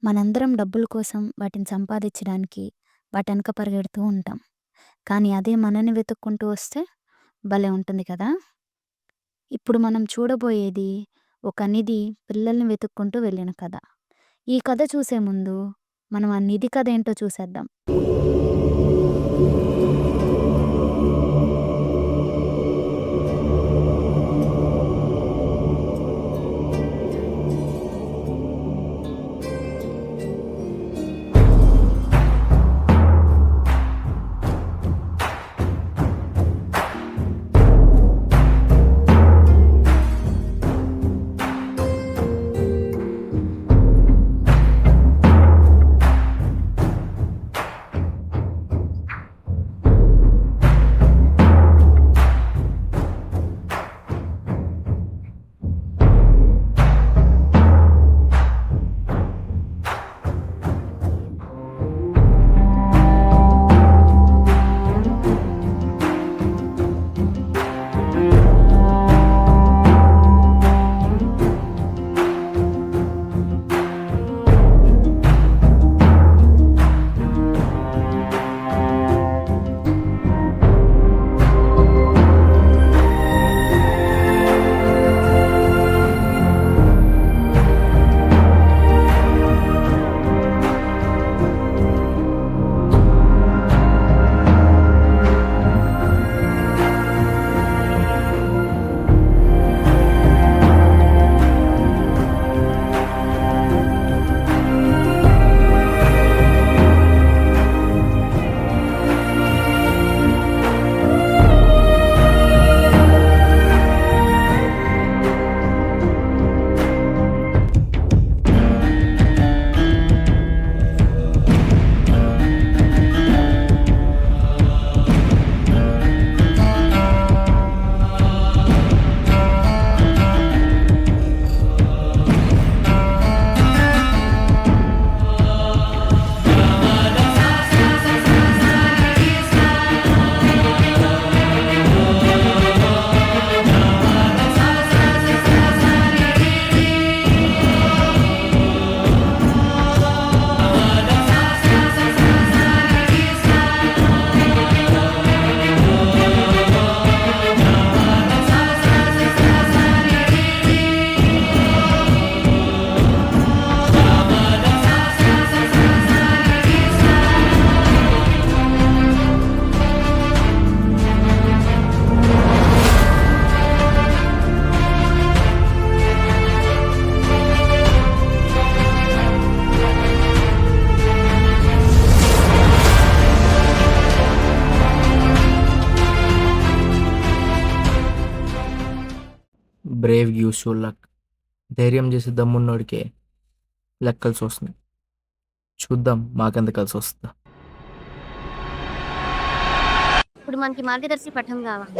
మనందరం డబ్బుల కోసం వాటిని సంపాదించడానికి వాటెనక పరిగెడుతూ ఉంటాం. కానీ అదే మనని వెతుక్కుంటూ వస్తే భలే ఉంటుంది కదా! ఇప్పుడు మనం చూడబోయేది ఒక నిధి పిల్లల్ని వెతుక్కుంటూ వెళ్ళిన కథ. ఈ కథ చూసే ముందు మనం ఆ నిధి కథ ఏంటో చూసేద్దాం. Brave gives you luck. ధైర్యం చేసి దమ్మున్నోడికే లక్ కలిసి వస్తుంది. చూద్దాం మాకెంత కలిసి వస్తుందా. ఇప్పుడు మనకి మార్గదర్శి పట్టం కావాలి.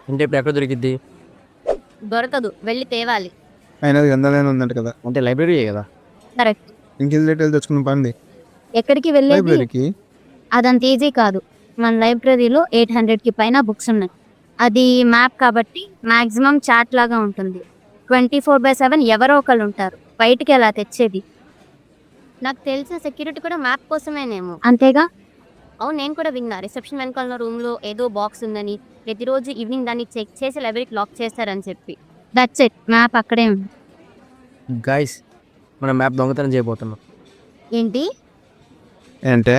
అంటే ఇప్పుడు ఎక్కడ దొరికిద్ది? దొరకదు, వెళ్ళి తేవాలి. అయినది గంధాలైన ఉందంట కదా, అంటే లైబ్రరీ కదా. కరెక్ట్. ఇంకెళ్ళి డీటెయిల్ తెచ్చుకుని పండి ఎక్కడికి వెళ్ళేది? లైబ్రరీకి. అదంత ఈజీ కాదు. మన లైబ్రరీలో 800కి పైన బుక్స్ ఉన్నాయి. అది మ్యాప్ కాబట్టి మాక్సిమం చాట్ లాగా ఉంటుంది. 24/7 ఎవరో ఒకళ్ళు ఉంటారు. బయటికి ఎలా తెచ్చేది? నాకు తెలిసిన సెక్యూరిటీ కూడా మ్యాప్ కోసమేనేమో. అంతేగా? అవును, నేను కూడా విన్నా. రిసెప్షన్ వెనకాల రూమ్లో ఏదో బాక్స్ ఉందని, ప్రతిరోజు ఈవినింగ్ దాన్ని చెక్ చేసి లైబ్రరీకి లాక్ చేస్తారని చెప్పి. దట్స్ ఇట్, మ్యాప్ అక్కడే ఉంది. గైస్, మనం మ్యాప్ దొంగతనం చేయబోతున్నాం. ఏంటి? అంటే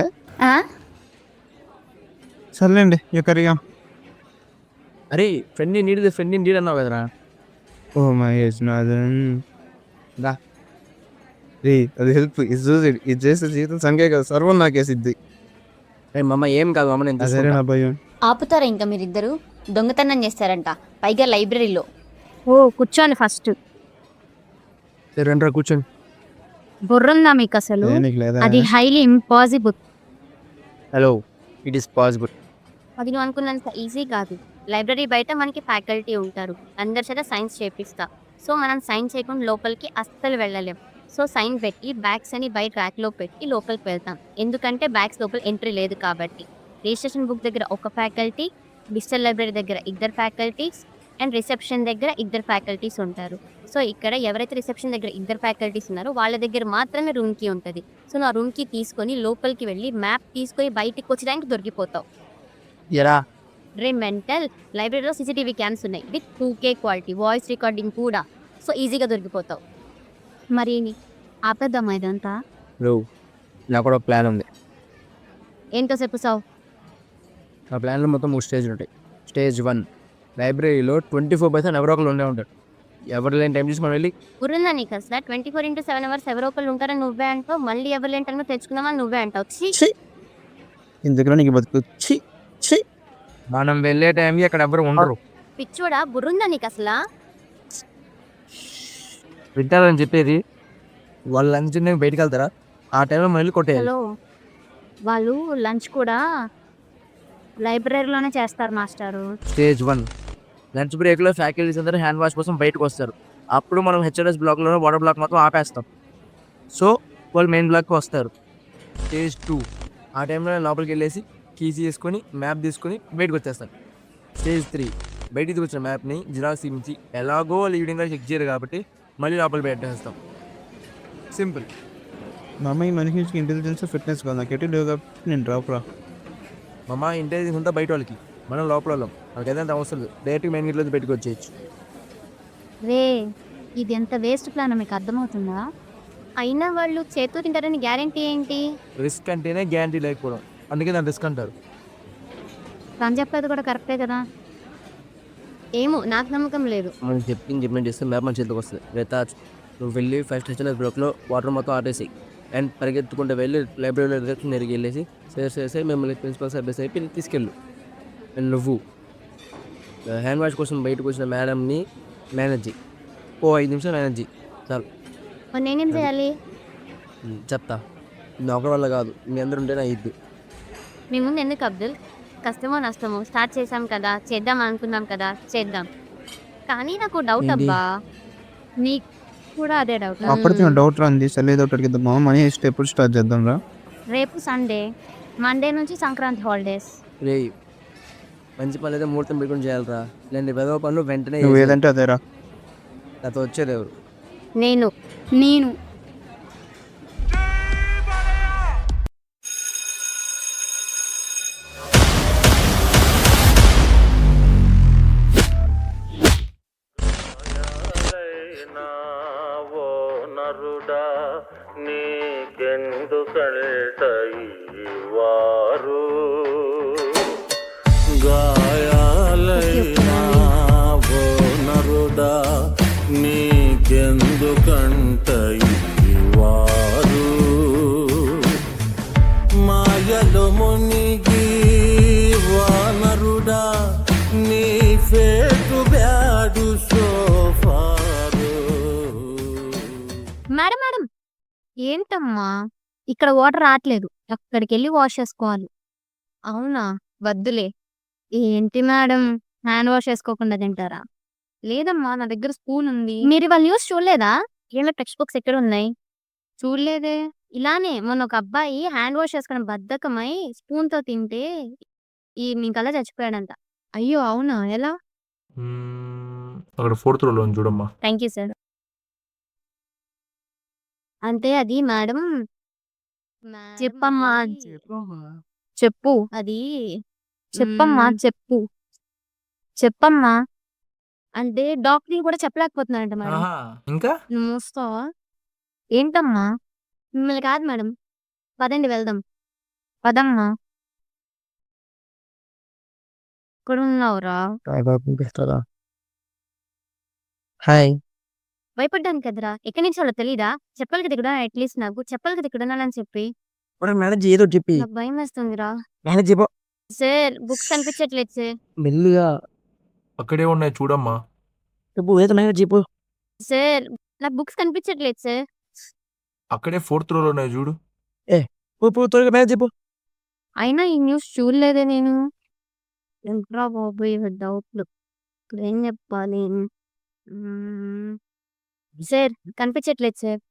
సర్లేండి ఎక్కడిగా. అరే ఫ్రెండ్ నీడ్ అన్నావు కదరా. ఓ మహేష్ నాథన్ రా రే, అది హెల్ప్ ఇది చూసి ఇది చేసే జీవితం సంఖ్య కదా, సర్వం నాకేసిద్ది. మమ్మ ఏం కాదు మమ్మ, నేను అదే నా భయం. ఆపుతారా ఇంకా మీరిద్దరు? దొంగతనం చేస్తారంట, పైగా లైబ్రరీలో. ఓ కూర్చోండి ఫస్ట్. రండిరా కూర్చొని. బుర్రుందా మీకు అసలు? దేనికి లేదా? అది highly impossible. Hello, it is possible. అది నువ్వు అనుకున్నంత ఈజీ కాదు. లైబ్రరీ బయట మనకి ఫ్యాకల్టీ ఉంటారు, అందరి చేత సైన్స్ చేపిస్తా. సో మనం సైన్ చేయకుండా లోపలికి అస్సలు వెళ్ళలేం. సో సైన్ పెట్టి బ్యాగ్స్ అని బయట ర్యాక్లో పెట్టి లోపలికి వెళ్తాం. ఎందుకంటే బ్యాగ్స్ లోపల ఎంట్రీ లేదు కాబట్టి. రిజిస్ట్రేషన్ బుక్ దగ్గర ఒక ఫ్యాకల్టీ, డిజిటల్ లైబ్రరీ దగ్గర 2 ఫ్యాకల్టీస్, అండ్ రిసెప్షన్ దగ్గర 2 ఫ్యాకల్టీస్ ఉంటారు. సో ఇక్కడ ఎవరైతే రిసెప్షన్ దగ్గర ఇద్దరు ఫ్యాకల్టీస్ ఉన్నారో వాళ్ళ దగ్గర మాత్రమే రూమ్ కీ ఉంటుంది. సో నా రూమ్ కీ తీసుకొని లోపలికి వెళ్ళి మ్యాప్ తీసుకొని బయటికి వచ్చేదానికి దొరికిపోతావు. ఎరా రే మెంటల్, లైబ్రరీలో సీసీటీవీ క్యామ్స్ ఉన్నాయి with 2K quality voice recording కూడా. సో ఈజీగా దొరికిపోతావు. మరి ఆపేద్దామా ఇదంతా? బ్రో నాకు కూడా ఒక ప్లాన్ ఉంది. ఏంటో చెప్పు సావు. ఆ ప్లాన్లో మొత్తం 3 స్టేజ్లు ఉంటాయి. స్టేజ్ 1 లైబ్రరీలో 24/7 ఎవరో ఒకరు ఉండే ఉంటారు. ఎవరు లేని టైం చూసి మనం వెళ్ళి గురుందా నీకు అసలు 24x7 అవర్స్ ఎవరో ఒకళ్ళు ఉంటారని నువ్వే అంటావు, మళ్ళీ ఎవరు లేని టైంలో తెచ్చుకుందామని నువ్వే అంటావు. ఛీ! ఇందులో నీకు బతుకు మనం వెళ్ళే టైంకి అక్కడ ఎవరు ఉండరు. పిచ్చోడా, బుర్రుందా నీకు అసలు? వింటారని చెప్పేది. వాళ్ళు లంచ్ బయటికి వెళ్తారా? ఆ టైంలో మళ్ళీ కొట్టేయాలి. హలో, వాళ్ళు లంచ్ కూడా లైబ్రరీలోనే చేస్తారు మాస్టారు. స్టేజ్ 1 లంచ్ బ్రేక్లో ఫ్యాకల్టీస్ అందరూ హ్యాండ్ వాష్ కోసం బయటకు వస్తారు. అప్పుడు మనం హెచ్ఆర్ఎస్ బ్లాక్లో వాటర్ బ్లాక్ మొత్తం ఆపేస్తాం. సో వాళ్ళు మెయిన్ బ్లాక్కి వస్తారు. స్టేజ్ 2 ఆ టైంలో నేను లోపలికి వెళ్ళేసి కీస్ తీసుకొని మ్యాప్ తీసుకొని బయటకు వచ్చేస్తాను. స్టేజ్ 3 బయటికి వచ్చిన మ్యాప్ని జిరాక్స్ తీయించి ఎలాగో లీడింగ్గా చెక్ చేయరు కాబట్టి మళ్ళీ లోపలికి పెట్టేస్తాం. సింపుల్. మా అమ్మాయి మనిషికి ఇంటెలిజెన్స్ ఫిట్నెస్ కాదు, నాకు ఎటు లేవు కాబట్టి నేను డ్రాప్ రా. మా ఇంటెలిజెన్స్ అంతా బయట వాళ్ళకి, మనం లోపల వాళ్ళం. మనకి ఏదైనా అవసరం లేదు, డైరెక్ట్గా మెయిన్ గేట్లో బయటకు వచ్చేయచ్చు. రే, ఇది ఎంత వేస్ట్ ప్లాన్ మీకు అర్థమవుతుందా? అయినా వాళ్ళు చేతూ తింటారని గ్యారంటీ ఏంటి? రిస్క్ అంటేనే గ్యారంటీ లేకపోవడం, అందుకే దాన్ని రిస్క్ అంటారు. తను చెప్పేది కూడా కరెక్టే కదా. ఏమో, నాకు నమ్మకం లేదు. మనం చెప్పిన చేస్తే మ్యాప్ మన చేతికి వస్తుంది. లేదా నువ్వు వెళ్ళి ఫస్ట్ హెచ్ఎల్ఎస్ బ్లాక్లో వాటర్ మొత్తం ఆటేసి అండ్ పరిగెత్తుకుంటూ వెళ్ళి లైబ్రరీలో రిసెప్షన్ దగ్గరికి వెళ్ళేసి సార్ మిమ్మల్ని ప్రిన్సిపల్ సర్వీస్ అయిపోయి తీసుకెళ్ళు. అండ్ నువ్వు హ్యాండ్ వాష్ కోసం బయటకు వచ్చిన మేడంని మేనేజ్ చేయి. 5 నిమిషాలు మేనేజ్ చేయి చాలు. మరి నేనేం చేయాలి? చెప్తా. నా ఒకరి వల్ల కాదు, మీ అందరూ ఉంటే నా ఇద్దు. మీ ముందు ఎందుకు అబ్దుల్? కష్టమో నష్టమో స్టార్ట్ చేసాం కదా, చేద్దాం అనుకున్నాం కదా, చేద్దాం. కానీ నాకు డౌట్ అబ్బా, నీకు కూడా అదే డౌట్. అప్పటికి డౌట్ రాంది. సరే డౌట్ అడిగిద్దాం. మనీ ఎప్పుడు స్టార్ట్ చేద్దాం రా? రేపు సండే, మండే నుంచి సంక్రాంతి హాలిడేస్. రే మంచి పని అయితే ముహూర్తం పెట్టుకుని చేయాలరా. ఇలాంటి పెదవ పనులు వెంటనే నువ్వు ఏదంటే అదేరా. నాతో వచ్చేది ఎవరు? నేను మాయలో మునిగి వానరుడా నీ ఫేటు బ్యాడు సోఫారు. మేడం ఏంటమ్మా ఇక్కడ వాటర్ రావట్లేదు, అక్కడికి వెళ్ళి వాష్ చేసుకోవాలి. అవునా? వద్దులే. ఏంటి మేడం, హ్యాండ్ వాష్ చేసుకోకుండా తింటారా? లేదమ్మా, నా దగ్గర స్పూన్ ఉంది. మీరు వాళ్ళ న్యూస్ చూడలేదా? ఏమో టెక్స్ట్ బుక్స్ ఎక్కడ ఉన్నాయి? చూడలేదే. ఇలానే మొన్న ఒక అబ్బాయి హ్యాండ్ వాష్ చేసుకోవడం బద్ధకమై స్పూన్ తో తింటే మీకల్లా చచ్చిపోయాడంట. అయ్యో అవునా? ఎలా? అక్కడ 4th రోలో చూడమ్మా. Thank you sir. అంటే అది మేడం. చెప్పమ్మా. చెప్పు. అది చెప్పమ్మా. చెప్పమ్మా అంటే డాక్టర్ కూడా చెప్పలేకపోతున్నాడంట మేడం. ఇంకా నువ్వు మూస్తావా? ఏంటమ్మా? మిమ్మల్ని కాదు మేడం, పదండి వెళ్దాం. పదమ్మా. ఇక్కడ ఉన్నావురా? హాయ్. భయపడ్డాను కదరా. ఎక్కడి నుంచి వాళ్ళో తెలీదా? చెప్పాలి కదా ఇక్కడ, అట్లీస్ట్ నాకు చెప్పాలి కదా ఇక్కడ ఉన్నానని చెప్పి. మేనేజ్ ఏదో చెప్పి. నాకు భయం వేస్తుందిరా. మేనేజ్ చెప్పు. సార్ బుక్స్ కనిపించట్లేదు సార్. మెల్లిగా అక్కడే ఉన్నాయి చూడమ్మా. చెప్పు ఏదో మేనేజ్ చెప్పు. సార్ నాకు బుక్స్ కనిపించట్లేదు సార్. అక్కడే 4th రోలో ఉన్నాయి చూడు. త్వరగా మేనేజ్ చెప్పు. అయినా ఈ న్యూస్ చూడలేదే నేను. ఎంట్రా బాబు డౌట్లు. ఇప్పుడు ఏం చెప్పాలి? సార్ కనిపించట్లేదు సార్.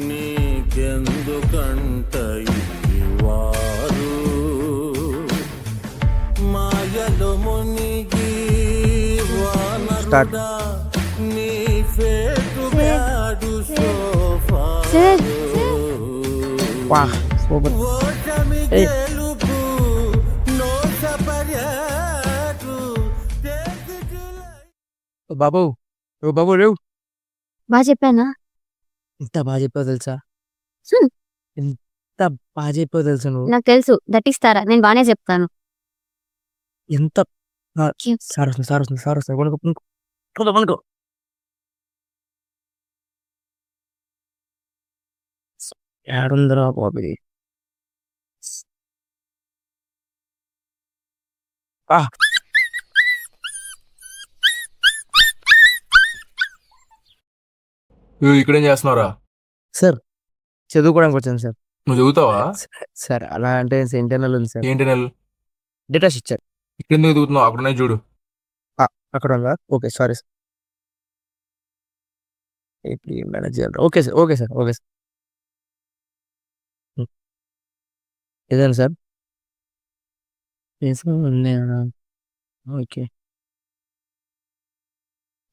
నీకెందుకంట ఈ వారు మాయలో స్టార్ట్. నీ ఫేటు బ్యాడు సోఫా సార్ వా సూపర్. ఓటమి గెలుపు నోసపర్యాటు బాబు ఓ బాబు రేవు బాగా చెప్పానా? ఎంత బాగా చెప్పావు తెలుసా? హ్మ్. ఎంత బాగా చెప్పావు తెలుసా నువ్వు? నాకు తెలుసు దట్టిస్తారా, నేను బాగానే చెప్తాను. ఎంత సార్ వస్తుంది కొనుక్కో ఏడుందిరా బాబు ఇది? ఇక్కడేం చేస్తున్నావురా? సార్ చదువుకోవడానికి వచ్చాను సార్. నువ్వు చదువుతావా? సార్ అలా అంటే ఇంటర్నల్ ఉంది సార్. ఏంటి నెల డేటా షీట్ సార్. ఇక్కడ ఎందుకు చదువుతున్నావు? అక్కడ చూడు. అక్కడ ఉందా? Okay sorry sir. AP manager okay sir okay sir okay sir. ఇదేనా sir? Okay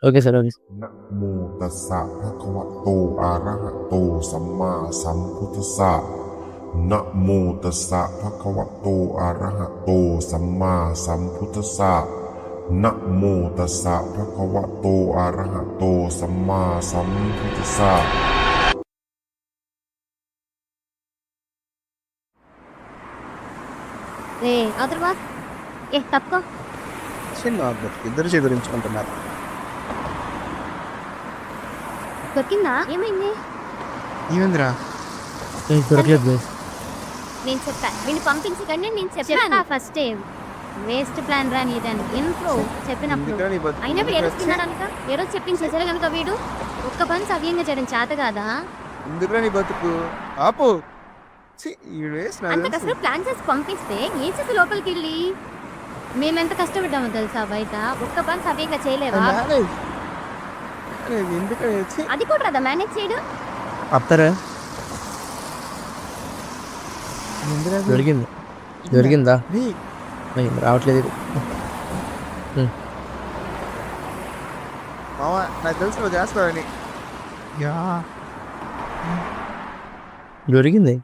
okay sir okay sir రే అవతల బా, ఏ తప్పుకో. ఇద్దరు చెగురించుకుంటున్నారు. దొరికిందా? ఏమైంది? ఏమైందిరా? దొరకలేదు బాయ్. నేను చెప్పా వీడిని పంపించకండి, నేను చెప్పాను ఫస్ట్ వేస్ట్ ప్లాన్ రా నీదని ఇంట్లో చెప్పినప్పుడు. ఎందుకురా నీ బతుకు? అయినా వీడు ఏడుస్తున్నాడనుక ఏ రోజు చెప్పించేసారు కనుక వీడు ఒక్క పని సవ్యంగా చేయడం చేత కాదా? ఎందుకురా నీ బతుకు? ఆపు. ఛీ, ఈ వేస్ట్ నాకు అంత తెలుసు. కష్టం ప్లాన్ చేసి పంపిస్తే ఏం చేసి లోపలికి వెళ్ళి మేమెంత కష్టపడ్డామో తెలుసా బయట? ఒక్క పని సవ్యంగా చేయలేవా? మేనేజ్. ఎందుకని ఛీ. అది కూడా రాదా మేనేజ్ చేయడం? ఆపుతారా? ఎందుకురా? దొరికిందా? రేయ్, రావట్లేదు ఇది. మామ నాకు తెలుసు నువ్వు చేస్తావని. యా దొరికింది.